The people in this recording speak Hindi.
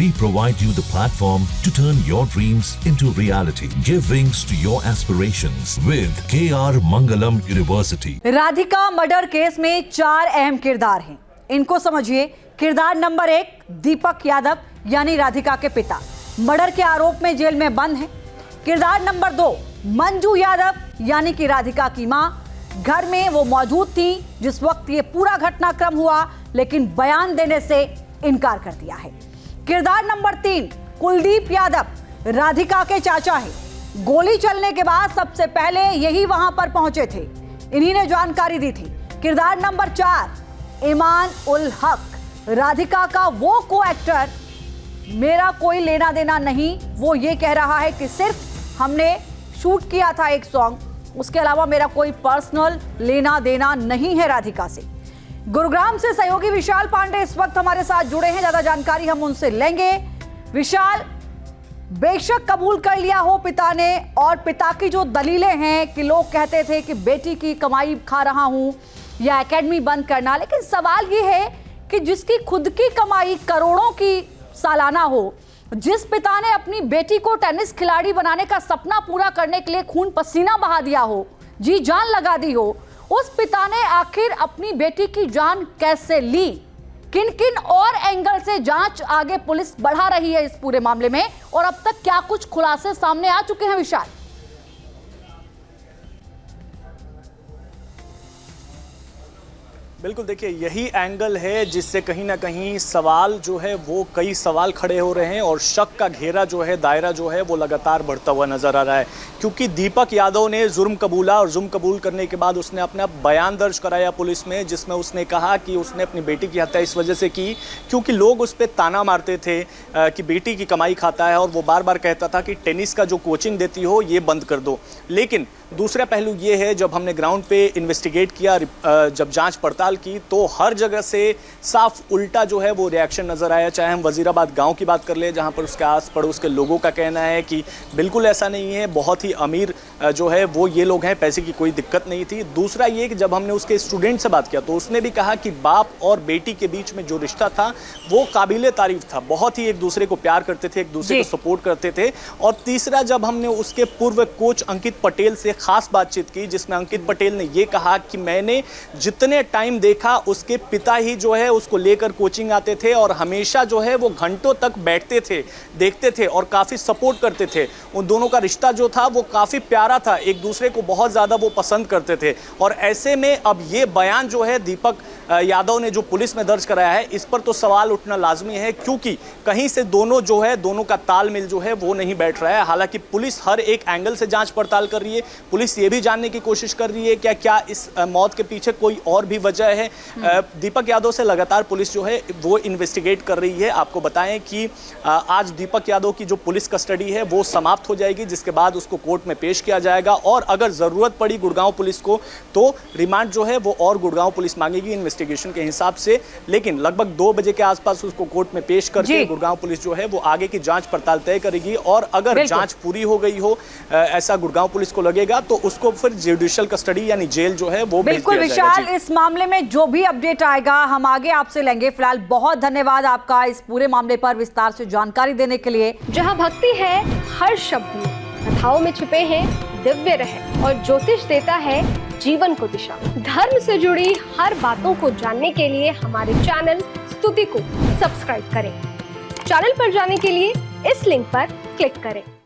We provide you the platform to turn your dreams into reality. Give wings to your aspirations with KR Mangalam University. Radhika murder case में 4 अहम किरदार हैं। इनको समझिए। किरदार नंबर 1 दीपक यादव यानी राधिका के पिता, मर्डर के आरोप में जेल में बंद हैं। किरदार नंबर 2 मंजू यादव यानी कि राधिका की मां, घर में वो मौजूद थी जिस वक्त ये पूरा घटनाक्रम हुआ, लेकिन बयान देने से इनकार कर दिया है। किरदार नंबर 3 कुलदीप यादव राधिका के चाचा है। गोली चलने के बाद सबसे पहले यही वहां पर पहुंचे थे, इन्हीं ने जानकारी दी थी। किरदार नंबर 4 ईमान उल हक राधिका का वो को एक्टर, मेरा कोई लेना देना नहीं, वो ये कह रहा है कि सिर्फ हमने शूट किया था एक सॉन्ग, उसके अलावा मेरा कोई पर्सनल लेना देना नहीं है राधिका से। गुरुग्राम से सहयोगी विशाल पांडे इस वक्त हमारे साथ जुड़े हैं, ज्यादा जानकारी हम उनसे लेंगे। विशाल, बेशक कबूल कर लिया हो पिता ने, और पिता की जो दलीलें हैं कि लोग कहते थे कि बेटी की कमाई खा रहा हूं या एकेडमी बंद करना, लेकिन सवाल ये है कि जिसकी खुद की कमाई करोड़ों की सालाना हो, जिस पिता ने अपनी बेटी को टेनिस खिलाड़ी बनाने का सपना पूरा करने के लिए खून पसीना बहा दिया हो, जी जान लगा दी हो, उस पिता ने आखिर अपनी बेटी की जान कैसे ली? किन किन और एंगल से जांच आगे पुलिस बढ़ा रही है इस पूरे मामले में, और अब तक क्या कुछ खुलासे सामने आ चुके हैं विशाल? बिल्कुल, देखिए यही एंगल है जिससे कहीं ना कहीं सवाल जो है वो कई सवाल खड़े हो रहे हैं और शक का घेरा जो है, दायरा जो है वो लगातार बढ़ता हुआ नजर आ रहा है। क्योंकि दीपक यादव ने जुर्म कबूला और जुर्म कबूल करने के बाद उसने अपना बयान दर्ज कराया पुलिस में, जिसमें उसने कहा कि उसने अपनी बेटी की हत्या इस वजह से की क्योंकि लोग उस पर ताना मारते थे कि बेटी की कमाई खाता है, और वो बार बार कहता था कि टेनिस का जो कोचिंग देती हो ये बंद कर दो। लेकिन दूसरा पहलू ये है, जब हमने ग्राउंड पे इन्वेस्टिगेट किया, जब जांच पड़ताल की, तो हर जगह से साफ उल्टा जो है वो रिएक्शन नज़र आया। चाहे हम वजीराबाद गांव की बात कर ले, जहां पर उसके आस पड़ोस के लोगों का कहना है कि बिल्कुल ऐसा नहीं है, बहुत ही अमीर जो है वो ये लोग हैं, पैसे की कोई दिक्कत नहीं थी। दूसरा ये कि जब हमने उसके स्टूडेंट से बात किया तो उसने भी कहा कि बाप और बेटी के बीच में जो रिश्ता था वो काबिले तारीफ था, बहुत ही एक दूसरे को प्यार करते थे, एक दूसरे को सपोर्ट करते थे। और तीसरा, जब हमने उसके पूर्व कोच अंकित पटेल से खास बातचीत की, जिसमें अंकित पटेल ने यह कहा कि मैंने जितने टाइम देखा उसके पिता ही जो है उसको लेकर कोचिंग आते थे और हमेशा जो है वो घंटों तक बैठते थे, देखते थे और काफ़ी सपोर्ट करते थे। उन दोनों का रिश्ता जो था वो काफ़ी प्यारा था, एक दूसरे को बहुत ज़्यादा वो पसंद करते थे। और ऐसे में अब ये बयान जो है दीपक यादव ने जो पुलिस में दर्ज कराया है, इस पर तो सवाल उठना लाजमी है, क्योंकि कहीं से दोनों जो है, दोनों का तालमेल जो है वो नहीं बैठ रहा है। हालांकि पुलिस हर एक एंगल से जांच पड़ताल कर रही है, पुलिस ये भी जानने की कोशिश कर रही है क्या इस मौत के पीछे कोई और भी वजह है। दीपक यादव से लगातार पुलिस जो है वो इन्वेस्टिगेट कर रही है। आपको बताएं कि आज दीपक यादव की जो पुलिस कस्टडी है वो समाप्त हो जाएगी, जिसके बाद उसको कोर्ट में पेश किया जाएगा, और अगर जरूरत पड़ी गुड़गांव पुलिस को तो रिमांड जो है वो और गुड़गांव पुलिस मांगेगी इन्वेस्टिगेशन के हिसाब से। लेकिन लगभग 2 बजे के आसपास उसको कोर्ट में पेश करके गुड़गांव पुलिस जो है वो आगे की जांच पड़ताल तय करेगी, और अगर जांच पूरी हो गई हो, ऐसा गुड़गांव पुलिस को लगेगा, तो उसको फिर जुडिशियल कस्टडी यानी जेल जो है वो बिल्कुल विशाल, इस मामले में जो भी अपडेट आएगा हम आगे आपसे लेंगे। फिलहाल बहुत धन्यवाद आपका इस पूरे मामले पर विस्तार से जानकारी देने के लिए। जहां भक्ति है हर शब्द में, कथाओं में छुपे हैं दिव्य रहस्य, और ज्योतिष देता है जीवन को दिशा। धर्म से जुड़ी हर बातों को जानने के लिए हमारे चैनल स्तुति को सब्सक्राइब करें। चैनल पर जाने के लिए इस लिंक पर क्लिक करें।